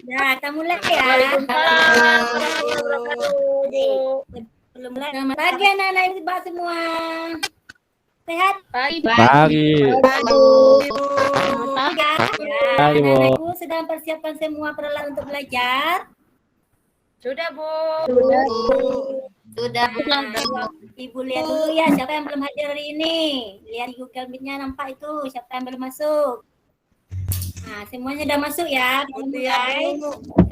Nah, kita mulai ya. Waalaikumsalam warahmatullahi wabarakatuh, Bu. Belum mulai. Selamat pagi anak-anak ibu semua. Sehat? Pagi. Pagi. Selamat Ya, Pagi, Bu. anak-anak ibu sedang persiapkan semua peralatan untuk belajar. Sudah, Bu. Sudah. Nah, ibu lihat dulu ya siapa yang belum hadir hari ini. Lihat di Google Meet-nya nampak itu siapa yang belum masuk. Nah, semuanya udah masuk ya.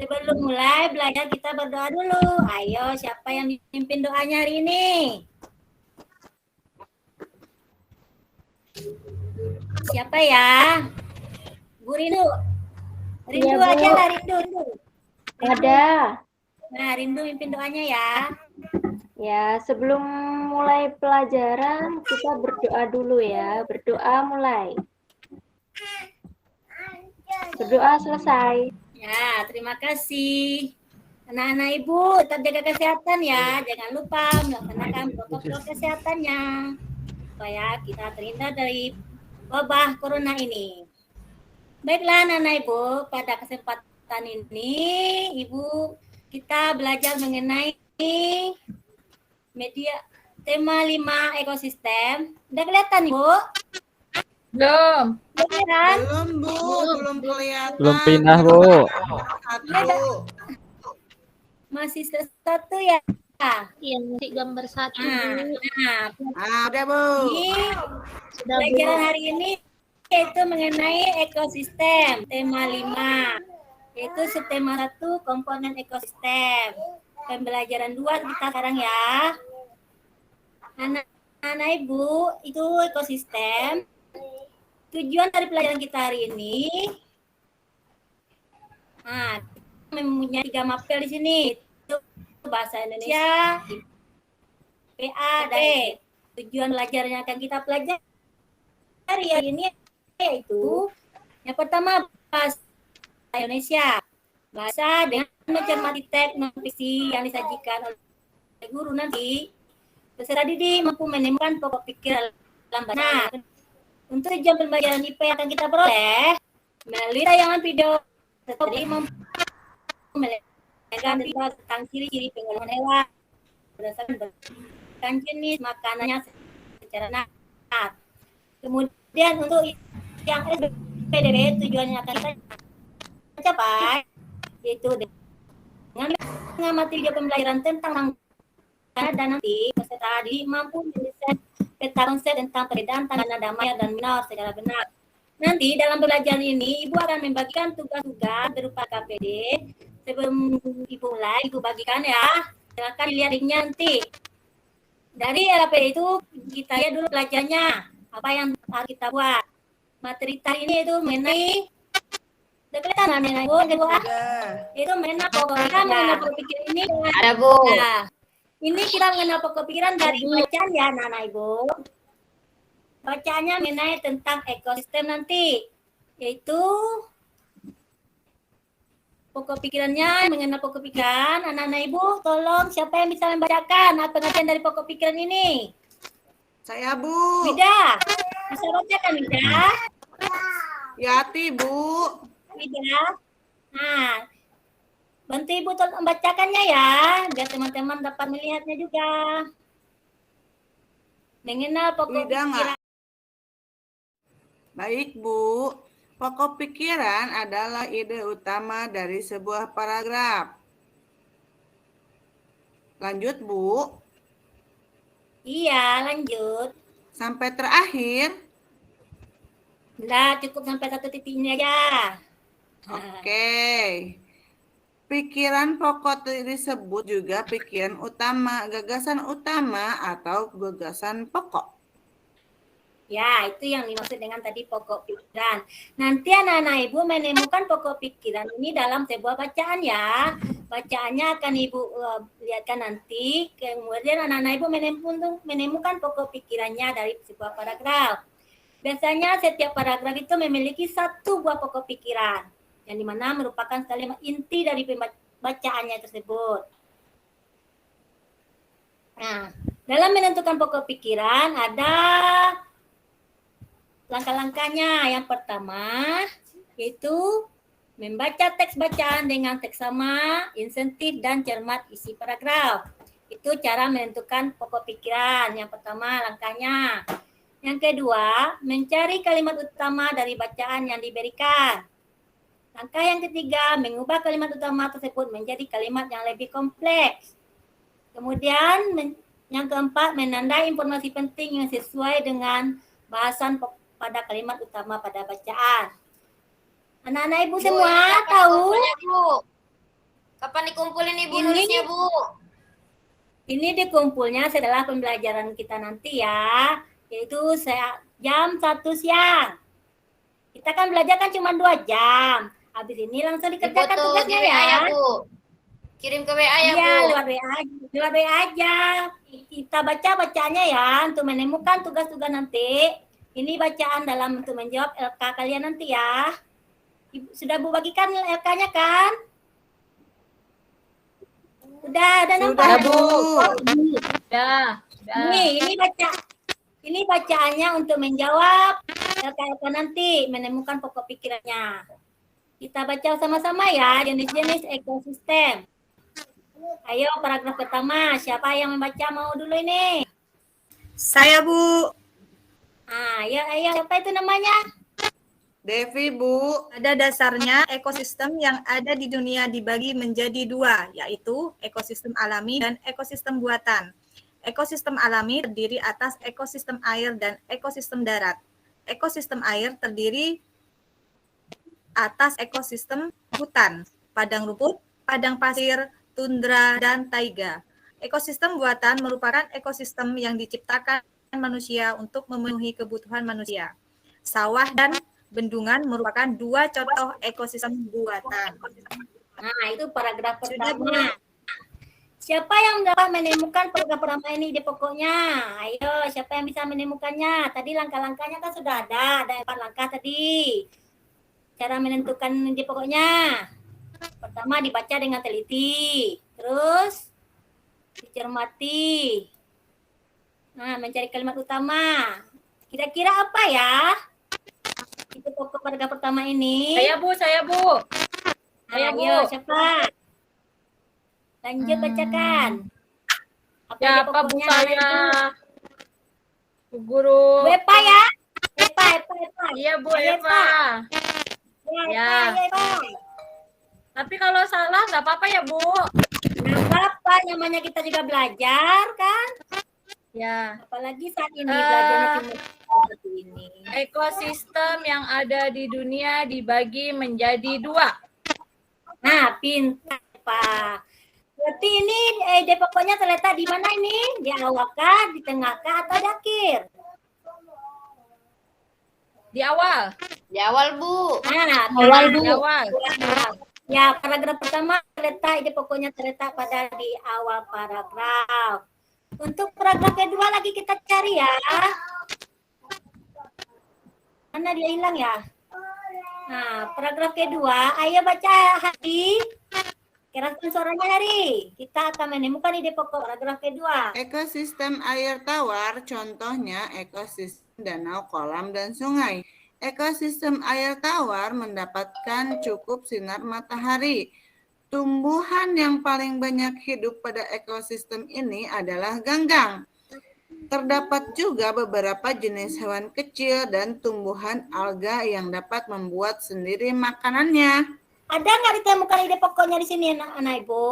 Sebelum mulai belajar kita berdoa dulu. Ayo, siapa yang dipimpin doanya hari ini? Siapa ya? Bu Rindu. Rindu Ya, Bu. aja lah, Rindu. Ada. Nah, Rindu pimpin doanya ya. Ya, sebelum mulai pelajaran kita berdoa dulu ya. Berdoa mulai. Berdoa selesai. Ya, terima kasih. Anak-anak ibu tetap jaga kesehatan ya. Jangan lupa melaksanakan protokol kesehatannya. Supaya kita terhindar dari wabah corona ini. Baiklah anak-anak ibu, pada kesempatan ini ibu kita belajar mengenai media tema 5 ekosistem. Udah kelihatan ibu? Belum. Udah kelihatan? Belum, Bu. Belum kelihatan. Belum pindah, Bu. Satu. Masih satu ya? Iya, nanti gambar satu. Nah, Udah, Bu. ini Sudah, Bu. pelajaran hari ini yaitu mengenai ekosistem, tema 5. Yaitu subtema 1 komponen ekosistem. Pembelajaran 2 kita sekarang ya. Anak-anak ibu, itu ekosistem. Tujuan dari pelajaran kita hari ini, mempunyai 3 mapel di sini. Itu bahasa Indonesia, PA, dan E. Tujuan belajarnya akan kita pelajari hari ini yaitu yang pertama bahasa Indonesia. Bahasa dengan mencermati teks non-fiksi yang disajikan oleh guru nanti, peserta didik mampu menemukan pokok pikir dalam bahasa. Nah, untuk tujuan pembelajaran IP yang akan kita peroleh melalui tayangan video, tetapi mampu melihat tentang ciri-ciri pengolahan hewan berdasarkan jenis makanannya secara nalar. Kemudian untuk yang SPDB tujuannya akan kita capai yaitu dengan mengamati video pembelajaran tentang dan nanti peserta didik mampu mendesain peta konsep tentang perbedaan tanda damai dan minor secara benar. Nanti dalam pembelajaran ini Ibu akan membagikan tugas-tugas berupa KPD. Sebelum Ibu mulai, Ibu bagikan ya. Silakan dilihat linknya nanti. Dari LPD itu kita lihat dulu pelajarannya. Apa yang harus kita buat. Materi tadi ini itu mengenai kelihatan mengenai Ibu. Itu mengenai pokok pikiran, mengenai pokok pikiran ini. Ada, Bu. Nah, ini kita mengenal pokok pikiran dari bacaan ya anak-anak Ibu. Bacaannya mengenai tentang ekosistem nanti. Yaitu pokok pikirannya mengenal pokok pikiran. Anak-anak Ibu, tolong siapa yang bisa membacakan apa pengertian dari pokok pikiran ini? Saya, Bu. Wida, bisa bacakan Wida? Yati, Bu. Wida. Nah, bantu Ibu tolong membacakannya ya, biar teman-teman dapat melihatnya juga. Mengenal pokok Wida nggak? pikiran. Baik, Bu. Pokok pikiran adalah ide utama dari sebuah paragraf. Lanjut, Bu. Iya, lanjut. Sampai terakhir. Nah, cukup sampai satu titik ini aja. Oke. Pikiran pokok disebut juga pikiran utama, gagasan utama, atau gagasan pokok. Ya, itu yang dimaksud dengan tadi pokok pikiran. Nanti anak-anak Ibu menemukan pokok pikiran ini dalam sebuah bacaan ya. Bacaannya akan Ibu lihatkan nanti. Kemudian anak-anak Ibu menemukan pokok pikirannya dari sebuah paragraf. Biasanya setiap paragraf itu memiliki satu buah pokok pikiran, yang dimana merupakan kalimat inti dari bacaannya tersebut. Nah, dalam menentukan pokok pikiran ada langkah-langkahnya. Yang pertama yaitu Membaca teks bacaan dengan seksama, insentif, dan cermat isi paragraf. Itu cara menentukan pokok pikiran. Yang pertama langkahnya. Yang kedua, mencari kalimat utama dari bacaan yang diberikan. Langkah yang ketiga, mengubah kalimat utama tersebut menjadi kalimat yang lebih kompleks. Kemudian, yang keempat, menandai informasi penting yang sesuai dengan bahasan pada kalimat utama pada bacaan. Anak-anak ibu semua tahu? Bu? Kapan dikumpulin ibu Ini- nulisnya bu? Ini dikumpulnya setelah pembelajaran kita nanti ya, yaitu jam 1 siang. Kita kan belajar kan cuma 2 jam. Habis ini langsung dikerjakan Dipoto di tugasnya WA ya. ya bu? Kirim ke WA ya Iya, bu? lewat WA aja. Kita baca bacaannya ya untuk menemukan tugas-tugas nanti. Ini bacaan dalam untuk menjawab LK kalian nanti ya. Ibu, sudah Bu bagikan LK-nya kan? Udah nampak? Sudah, Bu. Dah. Ini bacaannya untuk menjawab LK nanti, menemukan pokok pikirannya. Kita baca sama-sama ya, jenis-jenis ekosistem. Ayo paragraf pertama, siapa yang membaca mau dulu ini? Saya, Bu. Ayo, siapa itu namanya? Devi, Bu. Pada dasarnya, ekosistem yang ada di dunia dibagi menjadi 2, yaitu ekosistem alami dan ekosistem buatan. Ekosistem alami terdiri atas ekosistem air dan ekosistem darat. Ekosistem air terdiri atas ekosistem hutan, padang rumput, padang pasir, tundra, dan taiga. Ekosistem buatan merupakan ekosistem yang diciptakan manusia untuk memenuhi kebutuhan manusia. Sawah dan bendungan merupakan 2 contoh ekosistem buatan. Nah, itu paragraf Sudah, Bu. pertama. Siapa yang dapat menemukan paragraf pertama ini di pokoknya? Ayo, siapa yang bisa menemukannya? Tadi langkah-langkahnya kan sudah ada 4 langkah tadi. Cara menentukan di pokoknya. Pertama dibaca dengan teliti, terus dicermati. Nah, mencari kalimat utama. Kira-kira apa ya? Itu pokok paragraf pertama ini. Saya Bu. Saya Bu. Ayo, siapa? Lanjut bacakan. Apa di Siapa Bu pokoknya? saya? Bu Guru. Bu Epa ya? Epa. Iya Bu Ayo, Eva. Ya, Ya. Epa. Tapi kalau salah nggak apa-apa ya Bu? Nggak apa-apa, namanya kita juga belajar kan? Ya. Apalagi saat ini belajarnya cuma seperti ini. Ekosistem yang ada di dunia dibagi menjadi 2. Nah, pintar Pak. Berarti ini ide pokoknya terletak di mana ini? Di awal kah, di tengah kah, atau di akhir? Di awal. Di awal bu. Nah, Di awal. Ya, paragraf pertama ide pokoknya terletak pada di awal paragraf. Untuk paragraf kedua lagi kita cari ya. Mana dia hilang ya? Nah, paragraf kedua, ayo baca Hari. Keraskan suaranya Hari. Kita akan menemukan ide pokok paragraf kedua. Ekosistem air tawar, contohnya ekosistem danau, kolam, dan sungai. Ekosistem air tawar mendapatkan cukup sinar matahari. Tumbuhan yang paling banyak hidup pada ekosistem ini adalah ganggang. Terdapat juga beberapa jenis hewan kecil dan tumbuhan alga yang dapat membuat sendiri makanannya. Ada nggak ditemukan ide pokoknya di sini anak-anak Ibu?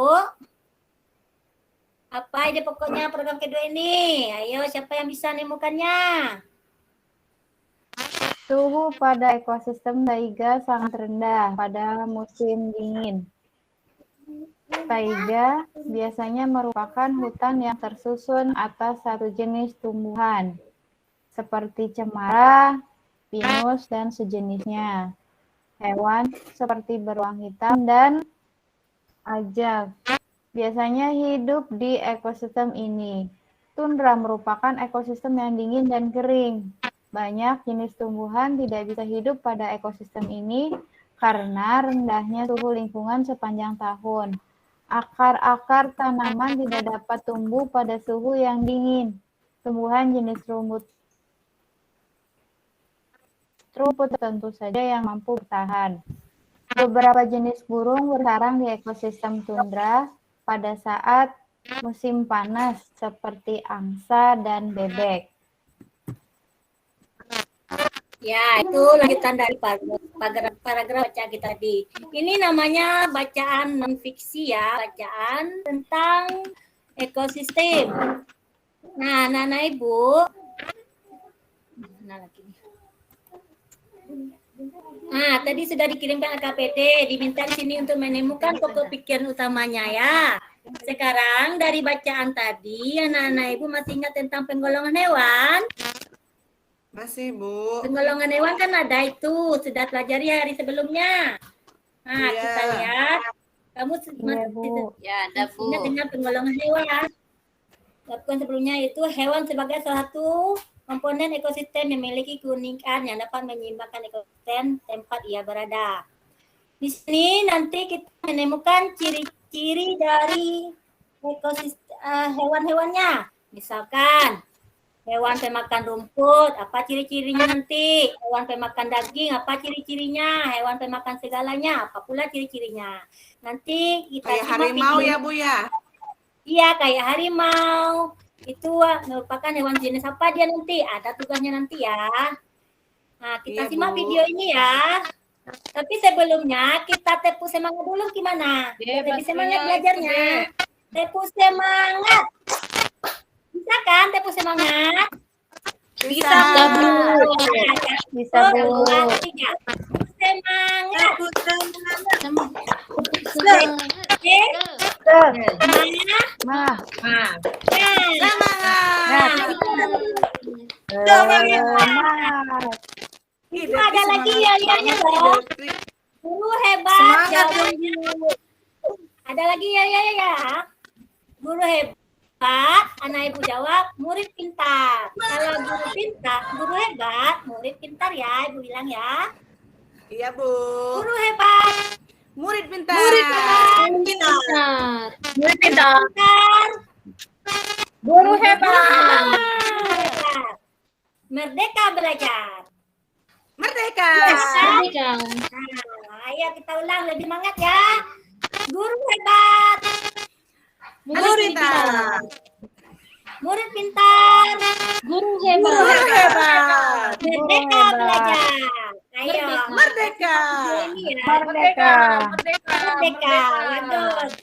Apa ide pokoknya program kedua ini? Ayo, siapa yang bisa menemukannya? Suhu pada ekosistem taiga sangat rendah pada musim dingin. Taiga biasanya merupakan hutan yang tersusun atas satu jenis tumbuhan, seperti cemara, pinus, dan sejenisnya. Hewan seperti beruang hitam dan ajak biasanya hidup di ekosistem ini. Tundra merupakan ekosistem yang dingin dan kering. Banyak jenis tumbuhan tidak bisa hidup pada ekosistem ini karena rendahnya suhu lingkungan sepanjang tahun. Akar-akar tanaman tidak dapat tumbuh pada suhu yang dingin. Tumbuhan jenis rumput tertentu saja yang mampu bertahan. Beberapa jenis burung bersarang di ekosistem tundra pada saat musim panas seperti angsa dan bebek. Ya, itu lanjutan dari paragraf baca kita tadi. Ini namanya bacaan non-fiksi ya, bacaan tentang ekosistem. Nah, anak-anak Ibu. Mana lagi nih? Nah, tadi sudah dikirimkan KPD, diminta di sini untuk menemukan pokok pikiran utamanya ya. Sekarang dari bacaan tadi, anak-anak Ibu masih ingat tentang penggolongan hewan? Masih, Bu. Penggolongan hewan kan ada itu, sudah pelajari hari sebelumnya. Nah, Iya. kita lihat. Kamu Iya, Bu. Ya, ada Bu. ingat dengan penggolongan hewan. Lakukan sebelumnya itu hewan sebagai salah satu komponen ekosistem yang memiliki keunikan yang dapat menyeimbangkan ekosistem tempat ia berada. Di sini nanti kita menemukan ciri-ciri dari ekosistem hewan-hewannya. Misalkan hewan pemakan rumput, apa ciri-cirinya nanti? Hewan pemakan daging, apa ciri-cirinya? Hewan pemakan segalanya, apa pula ciri-cirinya? Nanti kita Kayak simak harimau video. ya, Bu ya? Iya, kayak harimau. Itu merupakan hewan jenis apa dia nanti? Ada tugasnya nanti ya. Nah, kita Iya, simak Bu. video ini ya. Tapi sebelumnya kita tepu semangat dulu gimana? Lebih semangat belajarnya. Tepu semangat. Bisa kan tepu semangat? Bisa, Bu. Bisa, Bu. Semangat. Oke. Nah, semangat. Itu ada lagi ya loh. Guru hebat. Semangat, jawabannya. Ada lagi ya. Guru hebat, anak ibu jawab murid pintar. Kalau guru pintar, guru hebat, murid pintar ya, ibu bilang ya. Iya, Bu. Guru hebat, Murid pintar. murid pintar. Murid pintar. Pintar. Guru hebat. Hebat. Merdeka belajar. Merdeka. Nah, ayo kita ulang lebih semangat ya. Guru hebat, Murid pintar. murid pintar, Guru hebat. merdeka belajar. Ayo, Merdeka. ini ya. Merdeka. Merdeka. Bagus.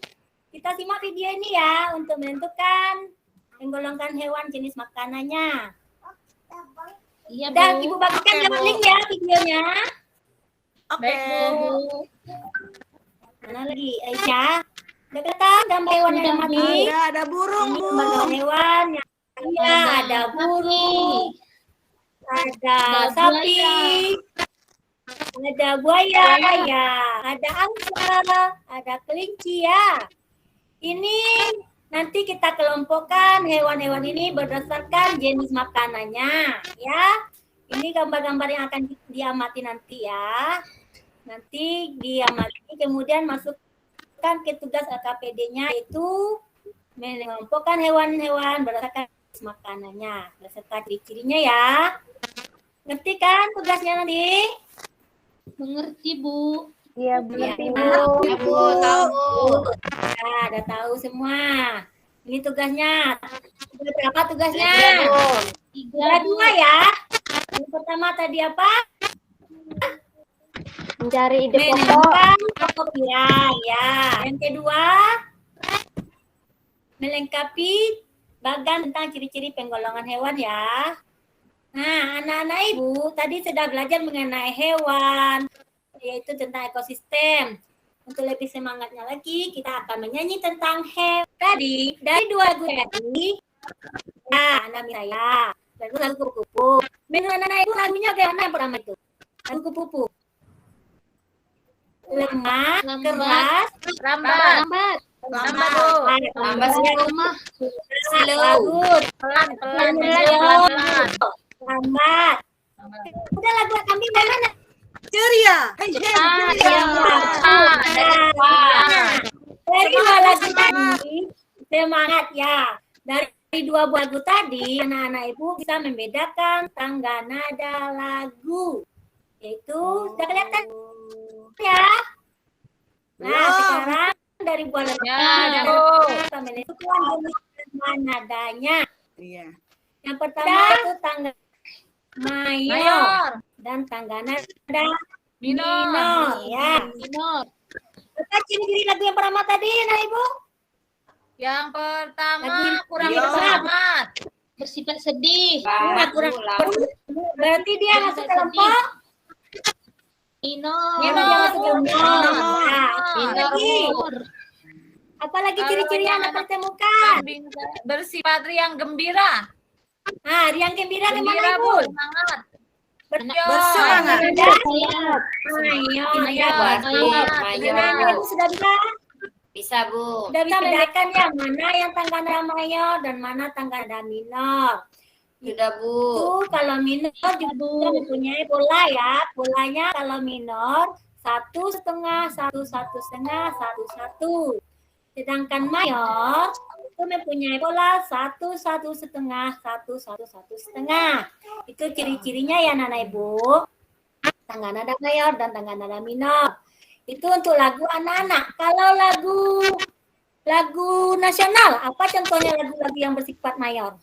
Kita simak video ini ya untuk menentukan menggolongkan hewan jenis makanannya. Iya, Dan Ibu bagikan Oke, lewat Bu. link ya videonya. Oke. Mana lagi? Aisyah. Udah kelihatan gambar hewan yang mati? Ada burung, Bu. Gambar hewan yang iya, ada burung, ada sapi, ada buaya, ya, ada angsa, ada kelinci ya. Ini nanti kita kelompokkan hewan-hewan ini berdasarkan jenis makanannya, ya. Ini gambar-gambar yang akan diamati nanti ya. Nanti diamati, kemudian masukkan ke tugas LKPD-nya, yaitu mengelompokkan hewan-hewan berdasarkan jenis makanannya, beserta ciri-cirinya ya. Ngerti kan tugasnya nanti? Mengerti, Bu. Iya, berarti, Bu. Ya, Bu, tahu, Bu. Nah, udah tahu semua. Ini tugasnya. Udah berapa tugasnya? Udah 2 ya. Yang pertama tadi apa? Mencari ide pokok. Menemukan pokok pikiran, ya. Yang kedua, melengkapi bagan tentang ciri-ciri penggolongan hewan ya. Nah, anak-anak Ibu tadi sudah belajar mengenai hewan, yaitu tentang ekosistem. Untuk lebih semangatnya lagi, kita akan menyanyi tentang hewan. Tadi, dari 2 lagu tadi, ya, anak saya. Lagu kupu-kupu. Menurut anak-anak Ibu, lagunya bagaimana yang pertama itu? Lagu kupu-kupu. Lemah, keras, Lambat. Lambat. Bu. Lambat sih, Bu, mah. Slow. bagus. Pelan-pelan. Pelan-pelan. Lambat. Udah lagu kambing dari mana? Ceria. Dari 2 lagu tadi, semangat ya. Dari 2 buah lagu tadi, anak-anak Ibu bisa membedakan tangga nada lagu. Yaitu, sudah kelihatan ya? Nah, sekarang dari buah Ya, dan Bu. kita menentukan jenis nadanya. Iya. Yang pertama itu tangga mayor Mayor, dan tangga nada minor, minor. Ya. Minor. Apa ciri-ciri lagu yang pertama tadi, nah Ibu? yang pertama Lagi- kurang Iya. bersemangat. Bersifat sedih. Nah, kurang berarti dia masuk kelompok Minor. yang dia masuk kelompok. Nah, Minor. lagi. Apalagi ciri-ciri yang Anda temukan? Bersifat riang gembira. Nah, riang gembira Gembira, gimana Bu. Ibu? Semangat. Bersemangat. Ada Siap. mayor. Mayor. Nah, Ibu sudah bisa? Bisa, Bu. Sudah bisa bedakan ya mana yang tangga nada mayor dan mana tangga nada minor. Sudah, Bu. Itu kalau minor juga mempunyai pola ya. Polanya kalau minor 1,5, 1,5, 1,1. Sedangkan mayor itu mempunyai pola 1,5, 1,1,5. Itu ciri-cirinya ya Nana Ibu. Tangga nada mayor dan tangga nada minor. Itu untuk lagu anak-anak. Kalau lagu nasional, apa contohnya lagu-lagu yang bersifat mayor?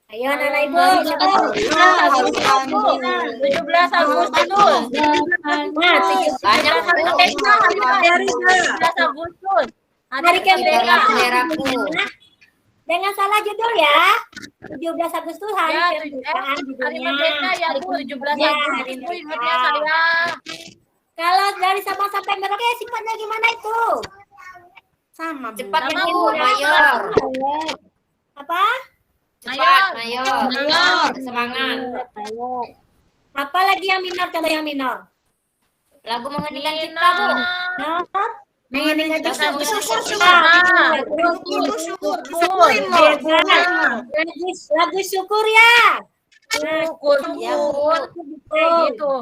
Ayo anak-anak Ibu, siapa tahu? 17 Agustus. Nah, 17 Banyak, Bu. Hari 17 Agustus. Hari kemerdekaan. Bendera, Bu. Dengan salah judul ya. 17 Agustus hari Ya, kemerdekaan hari judulnya. merdeka ya, Bu. 17 Ya, Agustus hari itu merdeka. ingatnya saya. Kalau dari Sabang sampai Merauke sifatnya gimana itu? Sama, Bu. Cepat, Sama, Bu. Bu. Mayor. Apa? Cepat, Mayor. mayor. Mayor. Semangat. Apa lagi yang minor? Contoh yang minor. Lagu mengeningkan cipta, Bu. Minor. Mengingat Syukur, syukur. syukur. Syukurin loh. Lagu syukur ya. Syukur, Ya, syukur. Bu. Kayak gitu.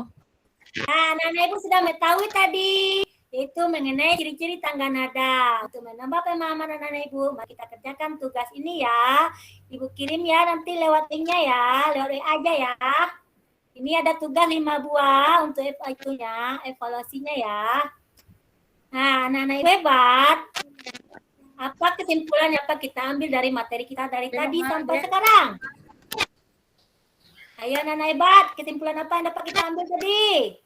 Nah, Nana Ibu sudah mengetahui tadi itu mengenai ciri-ciri tangga nada. Untuk menambah pemahaman Nana Ibu, mari kita kerjakan tugas ini ya. Ibu kirim ya nanti lewat linknya ya, lewat WA aja ya. Ini ada tugas 5 buah untuk itunya, evaluasinya ya. Nah, Nana Ibu hebat. Apa kesimpulan yang kita ambil dari materi kita dari tadi sampai sekarang? Ayo Nana hebat, kesimpulan apa yang dapat kita ambil tadi?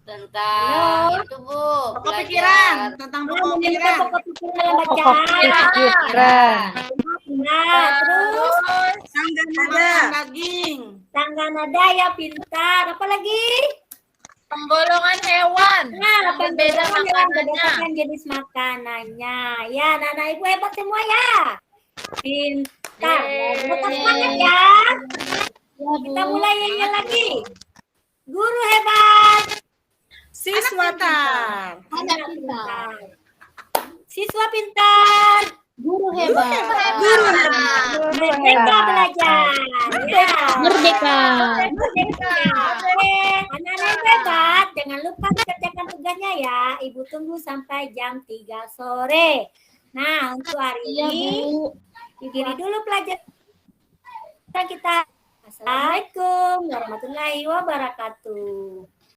Tentang itu, Bu. Pokok pikiran. Belajar. Tentang Nah, pokok menemukan pikiran. pokok pikiran dalam bacaan. Pikiran. Nah, terus Tangga nada. Daging. tangga nada ya pintar. Apa lagi? Penggolongan hewan. Nah, Berbeda pembedakan makanannya. berdasarkan jenis makanannya. Ya, Nana Ibu hebat semua ya. Pintar. Yeay. Tetap semangat ya. Kita mulai yang lagi. Guru hebat. Siswa pintar. Anak pintar. Siswa pintar. Guru hebat. Guru hebat. Merdeka belajar. Ya. Merdeka. Merdeka. Oke. Anak-anak yang hebat, jangan lupa kerjakan tugasnya ya. Ibu tunggu sampai jam 3 sore. Nah, untuk hari ini, akhiri dulu pelajaran kita. Assalamualaikum warahmatullahi wabarakatuh.